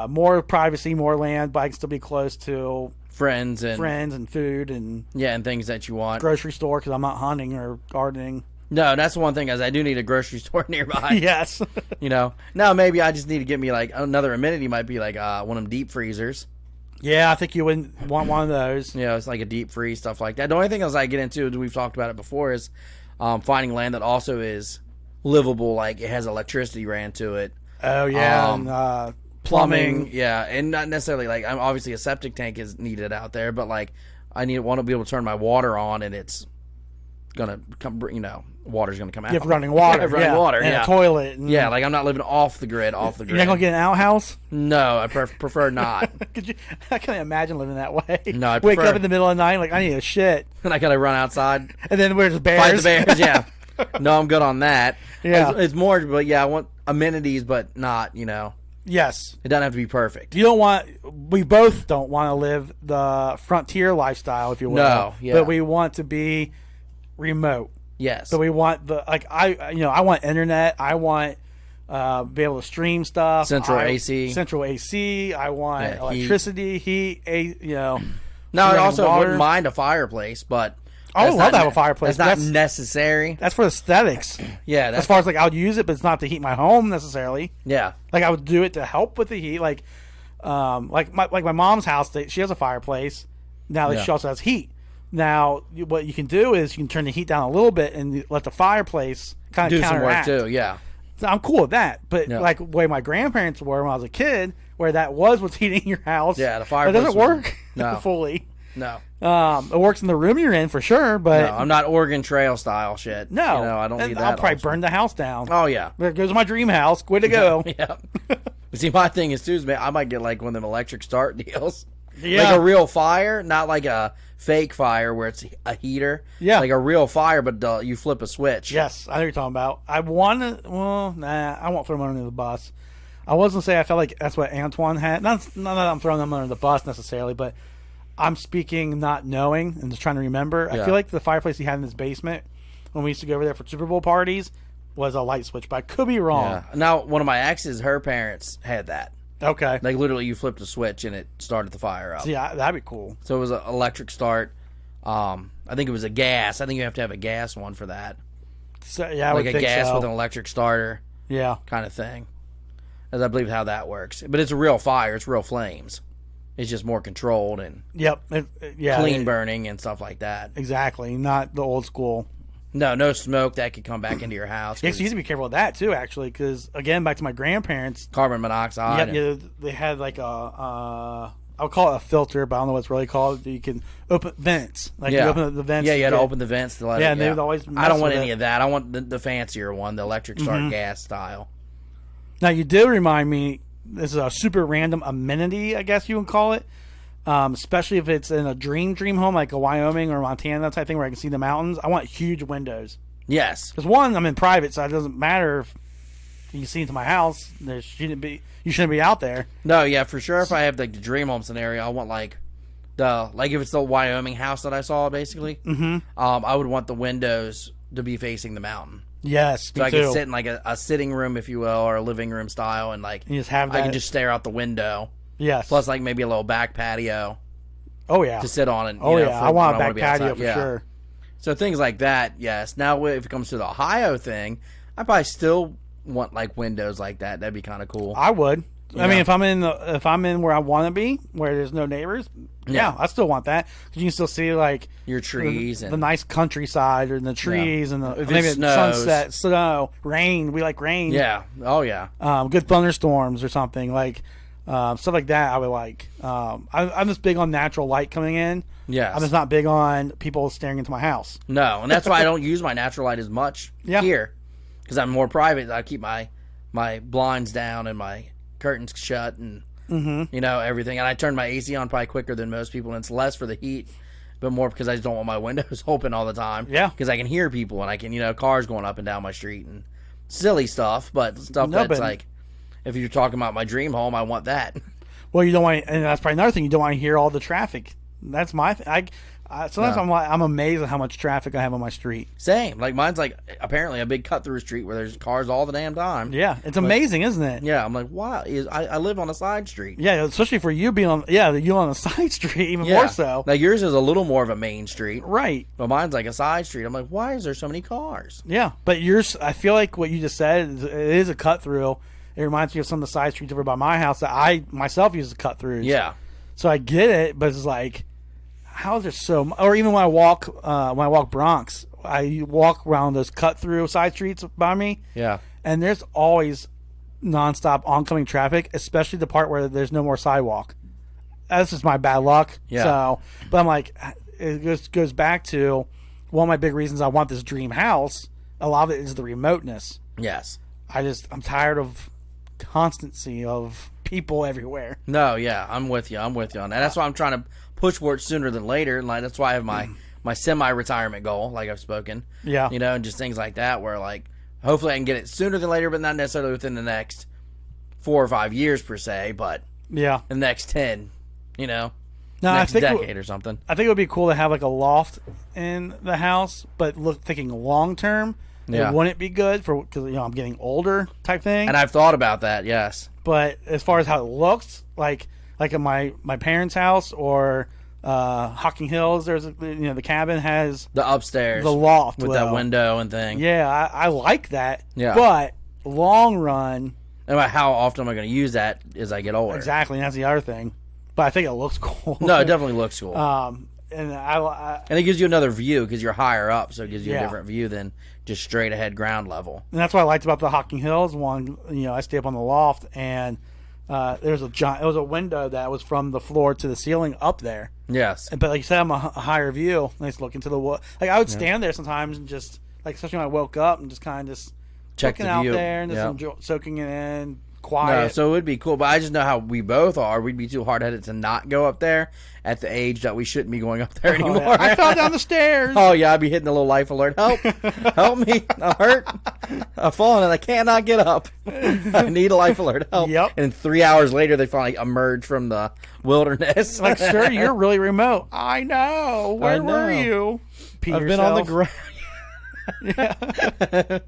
more privacy, more land, but I can still be close to Friends and friends and food and yeah, and things that you want. grocery store because I'm not hunting or gardening. No, that's the one thing, is I do need a grocery store nearby. Yes. Now maybe I just need to get me like another amenity. Might be like one of them deep freezers. Yeah, I think you would want one of those. It's like a deep freeze, stuff like that. The only thing else I get into, we've talked about it before, is finding land that also is livable, like it has electricity ran to it, Oh yeah, and, plumbing. yeah, and not necessarily like, I'm obviously a septic tank is needed out there, but like want to be able to turn my water on and it's gonna come, water's gonna come out. You have running water. Yeah, running water, and yeah. a toilet. And Yeah, like I'm not living off the grid. You're not gonna get an outhouse. No, I prefer not. Could you? I can't imagine living that way. No, I wake prefer- up in the middle of the night like I need a shit, And I gotta run outside, and then where's the bears? fight the bears. Yeah, no, I'm good on that. Yeah. it's more, but yeah, I want amenities, but not. Yes. It doesn't have to be perfect. You don't want. We both don't want to live the frontier lifestyle, if you will. No, yeah. But we want to be remote. Yes. So we want I want internet. I want be able to stream stuff. Central AC. Central AC. I want electricity, heat. No, I also water. wouldn't mind a fireplace, but I would love to have a fireplace. That's not necessary. That's for aesthetics. Yeah. As far as I would use it, but it's not to heat my home necessarily. Yeah. I would do it to help with the heat. Like my mom's house, she has a fireplace. Now she also has heat. Now, what you can do is you can turn the heat down a little bit and let the fireplace kind of do some work counteract. too. Yeah. So I'm cool with that. But like the way my grandparents were when I was a kid, where that was what's heating your house. Yeah, the fireplace it doesn't work no. fully. No. It works in the room you're in for sure, but no, I'm not Oregon Trail style shit. No, I don't need that. I'll probably burn the house down. Oh yeah, there goes my dream house. Way to go! Yeah. See, my thing is too, man, I might get like one of them electric start deals. Yeah. Like a real fire, not like a fake fire where it's a heater. Yeah. Like a real fire, but you flip a switch. Yes, I know what you're talking about. I want to. Well, nah, I won't throw him under the bus. I wasn't say I felt like that's what Antoine had. Not that I'm throwing them under the bus necessarily, but I'm speaking not knowing and just trying to remember. Yeah. I feel like the fireplace he had in his basement when we used to go over there for Super Bowl parties was a light switch, but I could be wrong. Yeah. Now, one of my exes, her parents had that. Okay. Like literally, you flipped a switch and it started the fire up. Yeah, that'd be cool. So it was an electric start. I think it was a gas. I think you have to have a gas one for that. So, yeah, I like would a think gas so. with an electric starter. Yeah. Kind of thing. As I believe how that works. But it's a real fire. It's real flames. It's just more controlled and clean burning and stuff like that. Exactly. Not the old school. No smoke that could come back into your house. Yeah, so you have to be careful with that too, actually, because again, back to my grandparents, carbon monoxide. Yeah, they had like I would call it a filter, but I don't know what it's really called. You can open vents, like you open the vents. Yeah, you had to open the vents to let it. And they would always. I don't want any of that. I want the fancier one, the electric start gas style. Now you do remind me. This is a super random amenity, I guess you would call it. Especially if it's in a dream home like a Wyoming or Montana type thing where I can see the mountains. I want huge windows. Yes. Because one, I'm in private, so it doesn't matter if you can see into my house. You shouldn't be out there. No, yeah, for sure. If I have like the dream home scenario, I want like if it's the Wyoming house that I saw, basically. Mm-hmm. I would want the windows to be facing the mountain. Yes, so I can sit in like a sitting room, if you will, or a living room style, and like you just have that. I can just stare out the window. Yes. Plus, like maybe a little back patio. Oh yeah. To sit on and I want a back patio for sure. So things like that, yes. Now, if it comes to the Ohio thing, I probably still want like windows like that. That'd be kind of cool. I would. I mean, if I'm in where I want to be, where there's no neighbors, yeah, I still want that because you can still see like your trees, the nice countryside, and the trees, and maybe sunset, snow, rain. We like rain. Yeah. Oh yeah. Good thunderstorms or something like stuff like that. I would like. I'm just big on natural light coming in. Yes. I'm just not big on people staring into my house. No, and that's why I don't use my natural light as much here because I'm more private. I keep my blinds down and my curtains shut and everything, and I turn my AC on probably quicker than most people, and it's less for the heat but more because I just don't want my windows open all the time, because I can hear people and I can cars going up and down my street and silly stuff, but that's like if you're talking about my dream home, I want that. Well, you don't want, and that's probably another thing, you don't want to hear all the traffic. That's my thing. Sometimes I'm amazed at how much traffic I have on my street. Same. Like mine's like apparently a big cut through street where there's cars all the damn time. Yeah, it's amazing, isn't it? Yeah, I'm like, wow. I live on a side street. Yeah, especially for you being on you on a side street even more so. Now yours is a little more of a main street, right? But mine's like a side street. I'm like, why is there so many cars? Yeah, but yours, I feel like what you just said it is a cut through. It reminds me of some of the side streets over by my house that I myself use to cut throughs. Yeah, so I get it, but it's like, how is there so? Or even when I walk Bronx, I walk around those cut through side streets by me. Yeah, and there's always nonstop oncoming traffic, especially the part where there's no more sidewalk. That's just my bad luck. Yeah. So, but I'm like, it goes back to one of my big reasons I want this dream house. A lot of it is the remoteness. Yes, I'm tired of constancy of people everywhere. No, yeah, I'm with you on that. That's why I'm trying to push for it sooner than later, and like that's why I have my semi-retirement goal, like I've spoken. Yeah, and just things like that, where like hopefully I can get it sooner than later, but not necessarily within the next 4 or 5 years per se, but in the next 10. No, next decade or something. I think it would be cool to have like a loft in the house, but thinking long term, it wouldn't be good because I'm getting older type thing. And I've thought about that. Yes. But as far as how it looks, like in my parents' house or Hocking Hills, there's the cabin has the upstairs, the loft with that window and thing. Yeah, I like that. Yeah. But long run, and how often am I going to use that as I get older? Exactly, and that's the other thing. But I think it looks cool. No, it definitely looks cool. And and it gives you another view because you're higher up, so it gives you a different view than just straight ahead ground level. And that's what I liked about the Hocking Hills one. I stay up on the loft, and there's it was a window that was from the floor to the ceiling up there. Yes. But like you said, I'm a higher view. Nice look into the wood. Like I would stand there sometimes and just especially when I woke up and just kind of just check looking the view out there and just soaking it in. Quiet. No, so it would be cool, but I just know how we both are. We'd be too hard-headed to not go up there at the age that we shouldn't be going up there anymore. Yeah. I fell down the stairs. Oh, yeah, I'd be hitting the little life alert. Help. Help me. I'm hurt. I've fallen and I cannot get up. I need a life alert. Help. Yep. And 3 hours later, they finally emerge from the wilderness. Like, sir, you're really remote. I know. Where were you? I've been on the ground.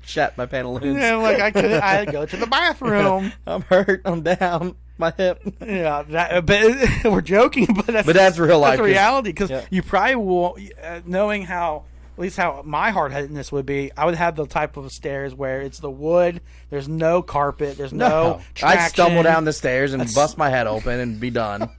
Shat my pantaloons. Yeah, like I had to go to the bathroom. I'm hurt. I'm down. My hip. Yeah, but we're joking, but that's real life. That's reality because you probably will, knowing how at least how my hard-headedness would be. I would have the type of stairs where it's the wood. There's no carpet. There's no traction. I'd stumble down the stairs and bust my head open and be done.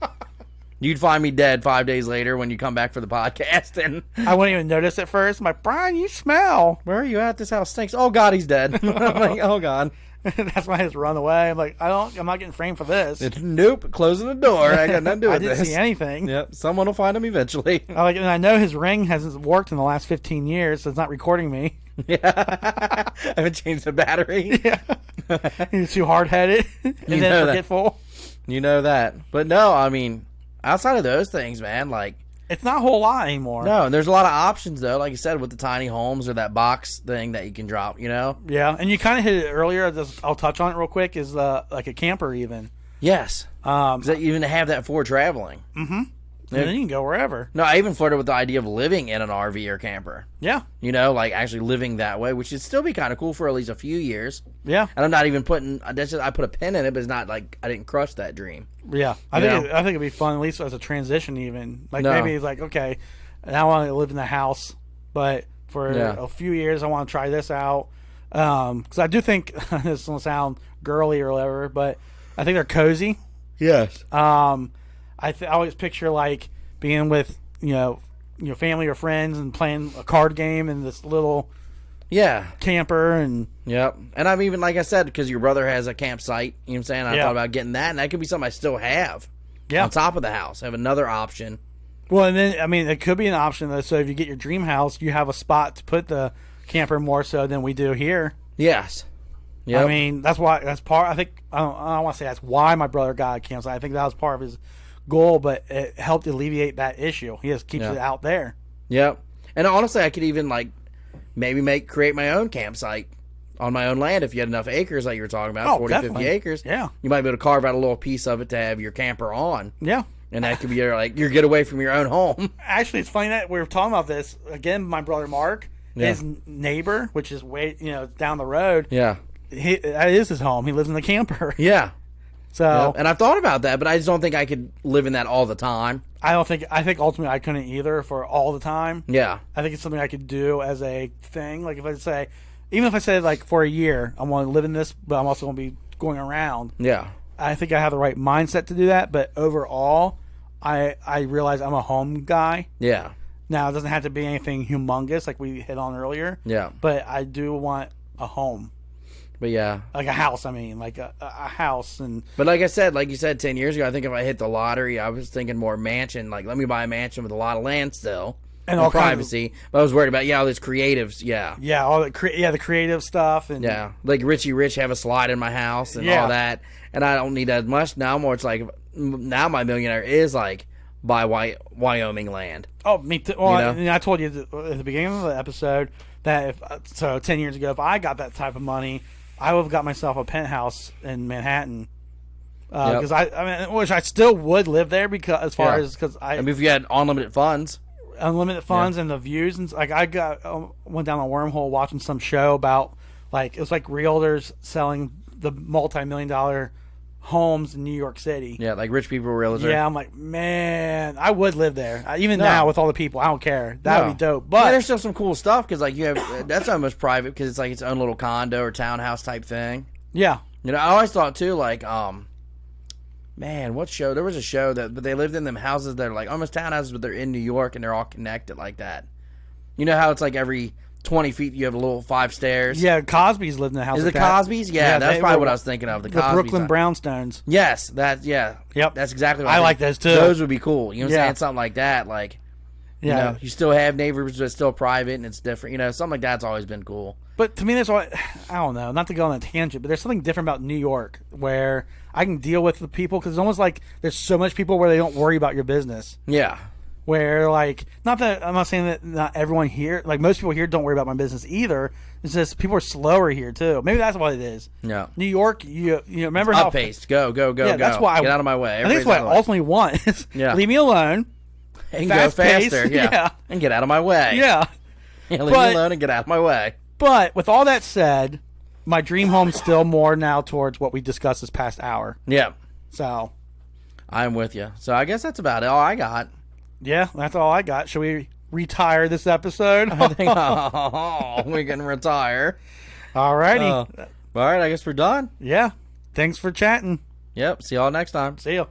You'd find me dead 5 days later when you come back for the podcast, and I wouldn't even notice at first. I'm like, Brian, you smell. Where are you at? This house stinks. Oh God, he's dead. I'm like, oh God. That's why I just run away. I'm like, I'm not getting framed for this. Nope, closing the door. I got nothing to do with this. I didn't see anything. Yep, someone will find him eventually. And I know his ring hasn't worked in the last 15 years, so it's not recording me. Yeah, I haven't changed the battery. Yeah, he's too hard-headed and then forgetful. You know that, but no, I mean, outside of those things, man, like. It's not a whole lot anymore. No, and there's a lot of options, though, like you said, with the tiny homes or that box thing that you can drop, you know? Yeah, and you kind of hit it earlier. I'll touch on it real quick, is like a camper even. Yes. Because you even have that for traveling. Mm-hmm. And then you can go wherever. No, I even flirted with the idea of living in an RV or camper. Yeah. You know, like actually living that way, which would still be kind of cool for at least a few years. Yeah. And I'm not even putting, I put a pin in it, but it's not like I didn't crush that dream. Yeah. I think it'd be fun, at least as a transition even. Like maybe it's like, okay, now I want to live in the house, but for a few years I want to try this out. Because I do think, this will sound girly or whatever, but I think they're cozy. Yes. I always picture like being with family or friends and playing a card game in this little camper and and I'm even, like I said, because your brother has a campsite, you know what I'm saying, I thought about getting that, and that could be something I still have on top of the house. I have another option. Well, and then I mean it could be an option though, so if you get your dream house you have a spot to put the camper more so than we do here. Yes. Yeah, I mean that's part. I think I don't want to say that's why my brother got a campsite. I think that was part of his goal, but it helped alleviate that issue. He just keeps it out there. Yep. And honestly, I could even like maybe create my own campsite on my own land if you had enough acres like you were talking about, 40, definitely. 50 acres. Yeah. You might be able to carve out a little piece of it to have your camper on. Yeah. And that could be your getaway from your own home. Actually, it's funny that we were talking about this. Again, my brother Mark, his neighbor, which is way down the road. Yeah. That is his home. He lives in the camper. Yeah. So, and I've thought about that, but I just don't think I could live in that all the time. I think ultimately I couldn't either for all the time. Yeah. I think it's something I could do as a thing. Like if I said like for a year, I want to live in this, but I'm also going to be going around. Yeah. I think I have the right mindset to do that, but overall, I realize I'm a home guy. Yeah. Now, it doesn't have to be anything humongous like we hit on earlier. Yeah. But I do want a home. But yeah. Like a house, I mean. Like a house. But like you said 10 years ago, I think if I hit the lottery, I was thinking more mansion. Like, let me buy a mansion with a lot of land still. And all privacy. But I was worried about, all this creatives, Yeah, all the creative stuff. And like Richie Rich have a slide in my house and all that. And I don't need as much now. More, it's like, now my millionaire is like, buy Wyoming land. Oh, me too. Well, I told you at the beginning of the episode that 10 years ago, if I got that type of money, I would have got myself a penthouse in Manhattan. Because I mean, which I still would live there because as far as because I mean, if you had unlimited funds and the views and like I went down a wormhole watching some show about like it was like realtors selling the multi-million-dollar homes in New York City. Yeah, like rich people realtors. Yeah, I'm like, man, I would live there. Even now with all the people, I don't care. That would be dope. But there's still some cool stuff because like you have that's almost private because it's like its own little condo or townhouse type thing. Yeah, you know, I always thought too like man, what show? There was a show that they lived in them houses that are like almost townhouses, but they're in New York and they're all connected like that. You know how it's like every 20 feet you have a little 5 stairs? Yeah, Cosby's lived in a house Is like it that. Cosby's? Yeah, that's probably what I was thinking of. The Cosby's Brooklyn Brownstones. Yes, Yep. That's exactly what I like those too. Those would be cool. You know what I'm saying? Something like that. Like, yeah. You know, you still have neighbors, but it's still private and it's different. You know, something like that's always been cool. But to me, that's why I don't know. Not to go on a tangent, but there's something different about New York where I can deal with the people because it's almost like there's so much people where they don't worry about your business. Yeah. Where like not that I'm not saying that not everyone here, like most people here, don't worry about my business either. It's just people are slower here too. Maybe that's what it is. Yeah. New York, you remember it's how paced. Go. Yeah, that's why get out of my way. I think that's what I ultimately want. Is leave me alone. And go faster. Pace, yeah. And get out of my way. Yeah. Leave me alone and get out of my way. But with all that said, my dream home's still more now towards what we discussed this past hour. Yeah. So I'm with you. So I guess that's about all I got. Yeah, that's all I got. Should we retire this episode? I think we can retire. All righty. All right, I guess we're done. Yeah. Thanks for chatting. Yep. See y'all next time. See ya.